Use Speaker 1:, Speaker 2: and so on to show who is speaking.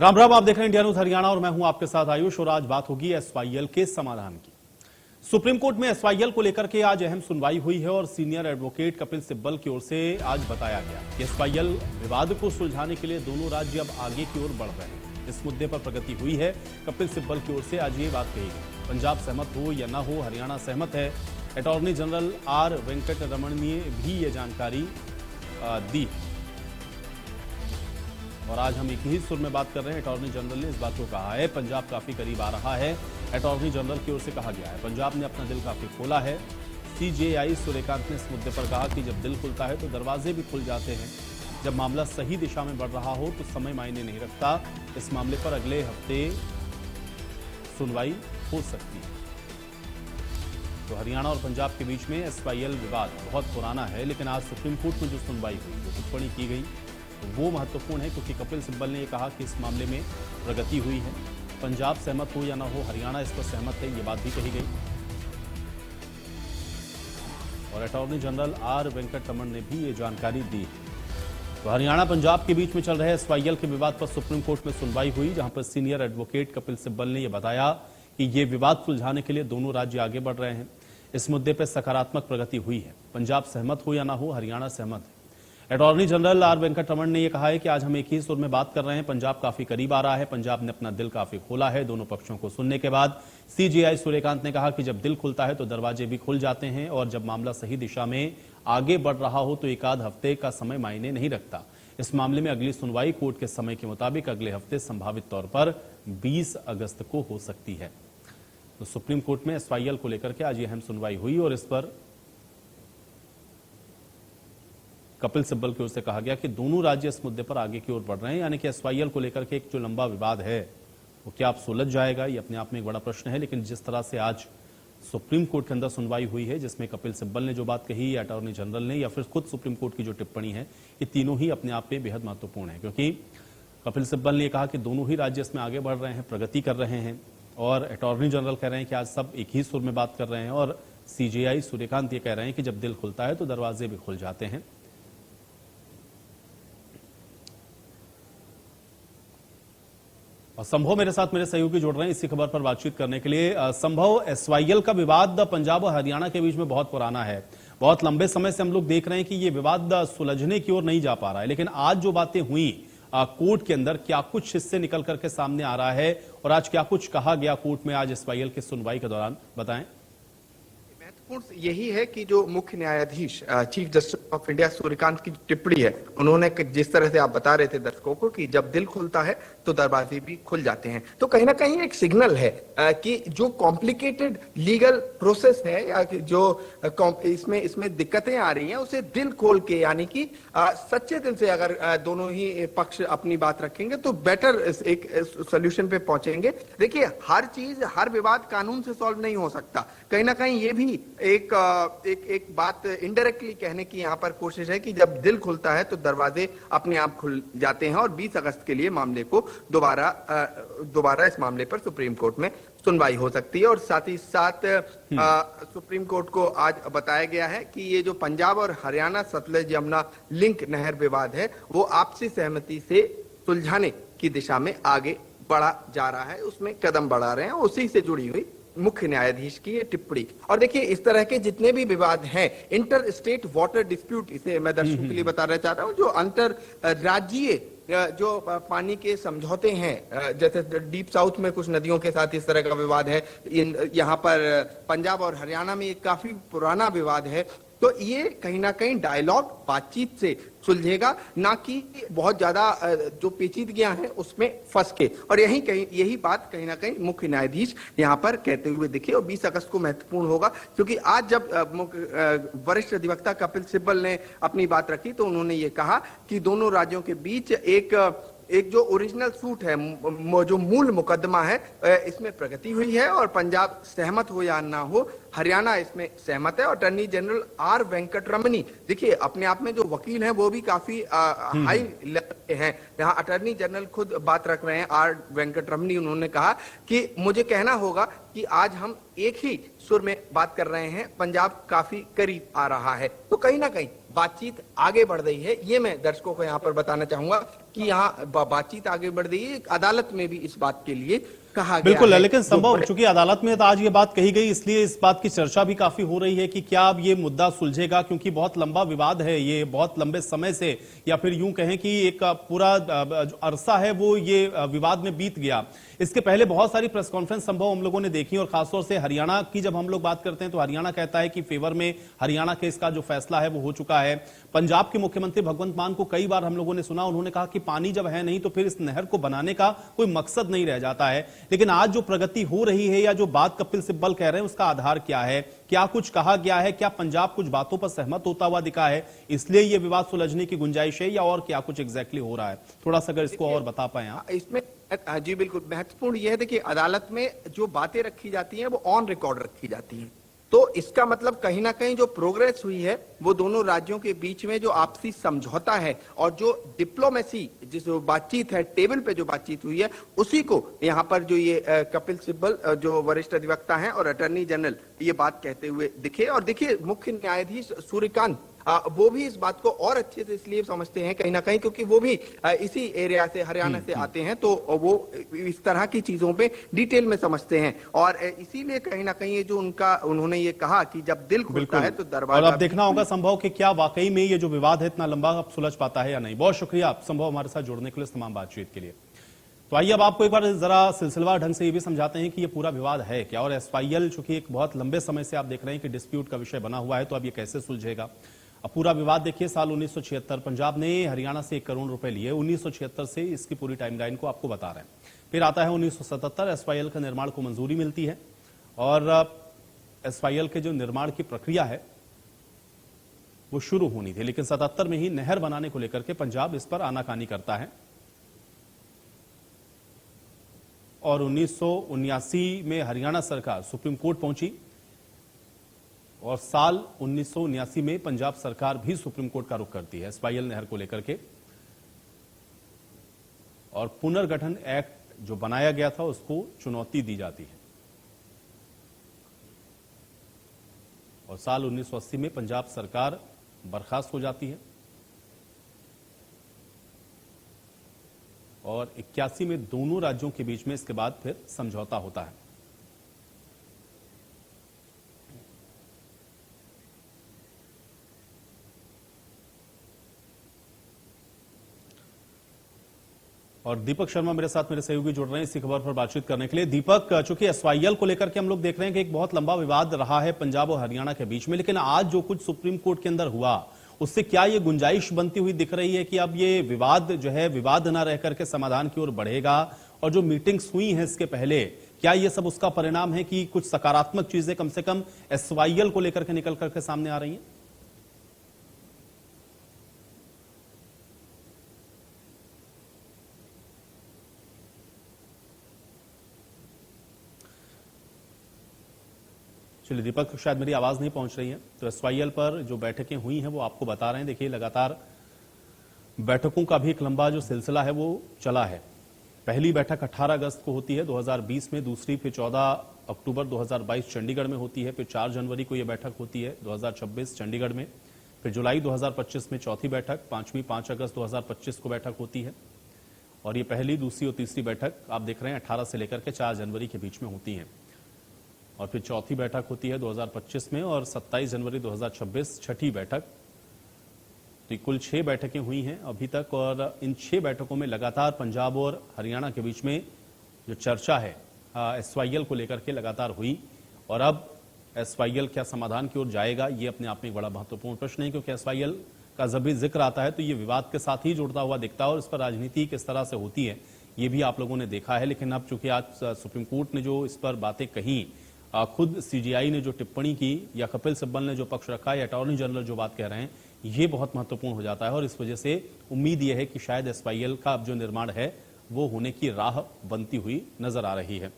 Speaker 1: राम राम, आप देख रहे हैं इंडिया न्यूज हरियाणा और मैं हूं आपके साथ आयुष। और आज बात होगी एसवाईएल के समाधान की। सुप्रीम कोर्ट में एसवाईएल को लेकर के आज अहम सुनवाई हुई है और सीनियर एडवोकेट कपिल सिब्बल की ओर से आज बताया गया कि एसवाईएल विवाद को सुलझाने के लिए दोनों राज्य अब आगे की ओर बढ़ रहे हैं। इस मुद्दे पर प्रगति हुई है। कपिल सिब्बल की ओर से आज ये बात कही गई। पंजाब सहमत हो या न हो, हरियाणा सहमत है। अटॉर्नी जनरल आर वेंकट रमण ने भी ये जानकारी दी और आज हम एक ही सुर में बात कर रहे हैं। अटॉर्नी जनरल ने इस बात को कहा है, पंजाब काफी करीब आ रहा है। अटॉर्नी जनरल की ओर से कहा गया है, पंजाब ने अपना दिल काफी खोला है। सीजेआई सूर्यकांत ने इस मुद्दे पर कहा कि जब दिल खुलता है तो दरवाजे भी खुल जाते हैं। जब मामला सही दिशा में बढ़ रहा हो तो समय मायने नहीं रखता। इस मामले पर अगले हफ्ते सुनवाई हो सकती है। तो हरियाणा और पंजाब के बीच में एसवाईएल विवाद बहुत पुराना है, लेकिन आज सुप्रीम कोर्ट में जो सुनवाई हुई, जो टिप्पणी की गई, वो महत्वपूर्ण है क्योंकि कपिल सिब्बल ने यह कहा कि इस मामले में प्रगति हुई है। पंजाब सहमत हो या ना हो, हरियाणा इस पर सहमत है, ये बात भी कही गई। और अटॉर्नी जनरल आर वेंकट रमण ने भी ये जानकारी दी। तो हरियाणा पंजाब के बीच में चल रहे एसवाईएल के विवाद पर सुप्रीम कोर्ट में सुनवाई हुई, जहां पर सीनियर एडवोकेट कपिल सिब्बल ने यह बताया कि ये विवाद सुलझाने के लिए दोनों राज्य आगे बढ़ रहे हैं। इस मुद्दे पर सकारात्मक प्रगति हुई है। पंजाब सहमत हो या ना हो, हरियाणा सहमत है। अटॉर्नी जनरल आर वेंकट रमण ने यह कहा है कि आज हम एक ही सुर में बात कर रहे हैं। पंजाब काफी करीब आ रहा है। पंजाब ने अपना दिल काफी खोला है। दोनों पक्षों को सुनने के बाद सीजेआई सूर्यकांत ने कहा कि जब दिल खुलता है तो दरवाजे भी खुल जाते हैं और जब मामला सही दिशा में आगे बढ़ रहा हो तो एक आध हफ्ते का समय मायने नहीं रखता। इस मामले में अगली सुनवाई कोर्ट के समय के मुताबिक अगले हफ्ते संभावित तौर पर 20 अगस्त को हो सकती है। तो सुप्रीम कोर्ट में एसवाईएल को लेकर के आज यह अहम सुनवाई हुई और इस पर कपिल सिब्बल की ओर से कहा गया कि दोनों राज्य इस मुद्दे पर आगे की ओर बढ़ रहे हैं, यानी कि एसवाईएल को लेकर के एक जो लंबा विवाद है वो क्या अब सुलझ जाएगा, ये अपने आप में एक बड़ा प्रश्न है। लेकिन जिस तरह से आज सुप्रीम कोर्ट के अंदर सुनवाई हुई है, जिसमें कपिल सिब्बल ने जो बात कही या अटॉर्नी जनरल ने या फिर खुद सुप्रीम कोर्ट की जो टिप्पणी है, ये तीनों ही अपने आप में बेहद महत्वपूर्ण है। क्योंकि कपिल सिब्बल ने कहा कि दोनों ही राज्य इसमें आगे बढ़ रहे हैं, प्रगति कर रहे हैं और अटॉर्नी जनरल कह रहे हैं कि आज सब एक ही सुर में बात कर रहे हैं और सीजेआई सूर्यकांत ये कह रहे हैं कि जब दिल खुलता है तो दरवाजे भी खुल जाते हैं। और संभव मेरे साथ मेरे सहयोगी जुड़ रहे हैं इसी खबर पर बातचीत करने के लिए। संभव, एसवाईएल का विवाद पंजाब और हरियाणा के बीच में बहुत पुराना है। बहुत लंबे समय से हम लोग देख रहे हैं कि ये विवाद सुलझने की ओर नहीं जा पा रहा है, लेकिन आज जो बातें हुई कोर्ट के अंदर, क्या कुछ हिस्से निकल करके सामने आ रहा है और आज क्या कुछ कहा गया कोर्ट में आज एसवाईएल की सुनवाई के दौरान, बताएं।
Speaker 2: यही है कि जो मुख्य न्यायाधीश chief justice of India Suryakant की टिप्पणी है, उन्होंने जिस तरह से आप बता रहे थे दर्शकों को कि जब दिल खुलता है तो दरवाजे भी खुल जाते हैं, तो कहीं ना कहीं एक सिग्नल है कि जो कॉम्प्लिकेटेड लीगल प्रोसेस है या जो इसमें दिक्कतें आ रही हैं, उसे दिल खोल के, यानी कि सच्चे दिल से अगर दोनों ही पक्ष अपनी बात रखेंगे तो बेटर एक सोल्यूशन पे पहुंचेंगे। देखिए, हर चीज, हर विवाद कानून से सॉल्व नहीं हो सकता। कहीं ना कहीं ये भी एक बात इनडायरेक्टली कहने की यहाँ पर कोशिश है कि जब दिल खुलता है तो दरवाजे अपने आप खुल जाते हैं और 20 अगस्त के लिए मामले को दोबारा इस मामले पर सुप्रीम कोर्ट में सुनवाई हो सकती है। और साथ ही साथ सुप्रीम कोर्ट को आज बताया गया है कि ये जो पंजाब और हरियाणा सतलज यमुना लिंक नहर विवाद है, वो आपसी सहमति से सुलझाने की दिशा में आगे बढ़ा जा रहा है, उसमें कदम बढ़ा रहे हैं। उसी से जुड़ी हुई मुख्य न्यायाधीश की ये टिप्पणी। और देखिए, इस तरह के जितने भी विवाद हैं, इंटर स्टेट वाटर डिस्प्यूट, इसे मैं दर्शकों के लिए बताना चाहता हूं, जो अंतर राज्यीय जो पानी के समझौते हैं, जैसे डीप साउथ में कुछ नदियों के साथ इस तरह का विवाद है, यहाँ पर पंजाब और हरियाणा में एक काफी पुराना विवाद है, तो ये कहीं ना कहीं डायलॉग, बातचीत से सुलझेगा, ना कि बहुत ज्यादा जो पेचीदगियां हैं उसमें फंस के। और यही बात कहीं ना कहीं मुख्य न्यायाधीश यहाँ पर कहते हुए दिखे। और 20 अगस्त को महत्वपूर्ण होगा, क्योंकि आज जब वरिष्ठ अधिवक्ता कपिल सिब्बल ने अपनी बात रखी तो उन्होंने ये कहा कि दोनों राज्यों के बीच एक जो ओरिजिनल सूट है, जो मूल मुकदमा है, इसमें प्रगति हुई है और पंजाब सहमत हो या ना हो, हरियाणा इसमें सहमत है और अटॉर्नी जनरल आर वेंकटरमणी, देखिए अपने आप में जो वकील हैं वो भी काफी हाई लेवल के हैं। यहाँ अटॉर्नी जनरल खुद बात रख रहे हैं, आर वेंकटरमणी, उन्होंने कहा कि मुझे कहना होगा कि आज हम एक ही सुर में बात कर रहे हैं, पंजाब काफी करीब आ रहा है। तो कहीं ना कहीं बातचीत आगे बढ़ रही है, ये मैं दर्शकों को यहाँ पर बताना चाहूंगा कि यहाँ बातचीत आगे बढ़ रही है। अदालत में भी इस बात के लिए कहा गया
Speaker 1: बिल्कुल,
Speaker 2: है।
Speaker 1: लेकिन संभव चूंकि अदालत में तो आज ये बात कही गई, इसलिए इस बात की चर्चा भी काफी हो रही है कि क्या अब ये मुद्दा सुलझेगा, क्योंकि बहुत लंबा विवाद है ये, बहुत लंबे समय से, या फिर यूं कहें कि एक पूरा जो अरसा है वो ये विवाद में बीत गया। इसके पहले बहुत सारी प्रेस कॉन्फ्रेंस संभव हम लोगों ने देखी, और खासतौर से हरियाणा की जब हम लोग बात करते हैं तो हरियाणा कहता है कि फेवर में हरियाणा केस का जो फैसला है वो हो चुका है। पंजाब के मुख्यमंत्री भगवंत मान को कई बार हम लोगों ने सुना, उन्होंने कहा कि पानी जब है नहीं तो फिर इस नहर को बनाने का कोई मकसद नहीं रह जाता है। लेकिन आज जो प्रगति हो रही है या जो बात कपिल सिब्बल कह रहे हैं उसका आधार क्या है, क्या कुछ कहा गया है, क्या पंजाब कुछ बातों पर सहमत होता हुआ दिखा है, इसलिए यह विवाद सुलझने की गुंजाइश है, या और क्या कुछ एग्जैक्टली हो रहा है? थोड़ा सा अगर इसको और बता पाए आप।
Speaker 2: इसमें जी बिल्कुल, महत्वपूर्ण यह है, देखिए अदालत में जो बातें रखी जाती हैं वो ऑन रिकॉर्ड रखी जाती हैं। तो इसका मतलब कहीं ना कहीं जो प्रोग्रेस हुई है वो दोनों राज्यों के बीच में जो आपसी समझौता है और जो डिप्लोमेसी, जिस बातचीत है, टेबल पे जो बातचीत हुई है, उसी को यहाँ पर जो ये कपिल सिब्बल जो वरिष्ठ अधिवक्ता हैं और अटॉर्नी जनरल ये बात कहते हुए दिखे। और देखिए मुख्य न्यायाधीश सूर्यकांत वो भी इस बात को और अच्छे से इसलिए समझते हैं कहीं ना कहीं क्योंकि वो भी इसी एरिया से, हरियाणा से आते हैं, तो वो इस तरह की चीजों पे डिटेल में समझते हैं। और इसीलिए कहीं ना कहीं ये जो उन्होंने ये कहा कि जब दिल खुलता है तो दरवाजा।
Speaker 1: और अब देखना होगा संभव कि क्या वाकई में ये जो विवाद है इतना लंबा अब सुलझ पाता है या नहीं। बहुत शुक्रिया आप संभव हमारे साथ जुड़ने के लिए, तमाम बातचीत के लिए। तो आइए अब आपको एक बार जरा सिलसिलेवार ढंग से ये भी समझाते हैं कि ये पूरा विवाद है क्या, और एसवाईएल चूंकि एक बहुत लंबे समय से आप देख रहे हैं कि डिस्प्यूट का विषय बना हुआ है, तो अब ये कैसे सुलझेगा। अब पूरा विवाद देखिए, साल 1976 पंजाब ने हरियाणा से 1 करोड़ रुपए लिए, 1976 से इसकी पूरी टाइमलाइन को आपको बता रहे हैं। फिर आता है 1977, एसवाईएल का निर्माण को मंजूरी मिलती है, और एसवाईएल के जो निर्माण की प्रक्रिया है वो शुरू होनी थी, लेकिन 77 में ही नहर बनाने को लेकर के पंजाब इस पर आनाकानी करता है। और 1979 में हरियाणा सरकार सुप्रीम कोर्ट पहुंची, और साल 1979 में पंजाब सरकार भी सुप्रीम कोर्ट का रुख करती है एसवाईएल नहर को लेकर के, और पुनर्गठन एक्ट जो बनाया गया था उसको चुनौती दी जाती है। और साल 1980 में पंजाब सरकार बर्खास्त हो जाती है, और 81 में दोनों राज्यों के बीच में इसके बाद फिर समझौता होता है। और दीपक शर्मा मेरे साथ, मेरे सहयोगी जुड़ रहे हैं इसी खबर पर बातचीत करने के लिए। दीपक, चूंकि एसवाईएल को लेकर के हम लोग देख रहे हैं कि एक बहुत लंबा विवाद रहा है पंजाब और हरियाणा के बीच में, लेकिन आज जो कुछ सुप्रीम कोर्ट के अंदर हुआ उससे क्या ये गुंजाइश बनती हुई दिख रही है कि अब ये विवाद जो है विवाद न रह करके समाधान की ओर बढ़ेगा? और जो मीटिंग्स हुई हैं इसके पहले, क्या ये सब उसका परिणाम है कि कुछ सकारात्मक चीजें कम से कम एसवाईएल को लेकर के निकल करके सामने आ रही हैं? चलिए दीपक, शायद मेरी आवाज नहीं पहुंच रही है, तो एसवाईएल पर जो बैठकें हुई हैं वो आपको बता रहे हैं। देखिए लगातार बैठकों का भी एक लंबा जो सिलसिला है वो चला है। पहली बैठक 18 अगस्त को होती है 2020 में, दूसरी फिर 14 अक्टूबर 2022 चंडीगढ़ में होती है, फिर 4 जनवरी को यह बैठक होती है 2026 चंडीगढ़ में, फिर जुलाई 2025 में चौथी बैठक, 5 अगस्त 2025 को बैठक होती है, और ये पहली, दूसरी और तीसरी बैठक आप देख रहे हैं 18 से लेकर के 4 जनवरी के बीच में होती हैं, और फिर चौथी बैठक होती है 2025 में, और 27 जनवरी 2026 छठी बैठक। तो कुल 6 बैठकें हुई हैं अभी तक, और इन 6 बैठकों में लगातार पंजाब और हरियाणा के बीच में जो चर्चा है एसवाईएल को लेकर के लगातार हुई। और अब एसवाईएल क्या समाधान की ओर जाएगा, ये अपने आप में एक बड़ा महत्वपूर्ण प्रश्न है, क्योंकि एसवाईएल का जब भी जिक्र आता है तो ये विवाद के साथ ही जुड़ता हुआ दिखता है, और इस पर राजनीति किस तरह से होती है ये भी आप लोगों ने देखा है। लेकिन अब चूंकि आज सुप्रीम कोर्ट ने जो इस पर बातें कही, खुद सीजीआई ने जो टिप्पणी की, या कपिल सिब्बल ने जो पक्ष रखा, या अटॉर्नी जनरल जो बात कह रहे हैं, ये बहुत महत्वपूर्ण हो जाता है। और इस वजह से उम्मीद यह है कि शायद एसवाईएल का अब जो निर्माण है वो होने की राह बनती हुई नजर आ रही है।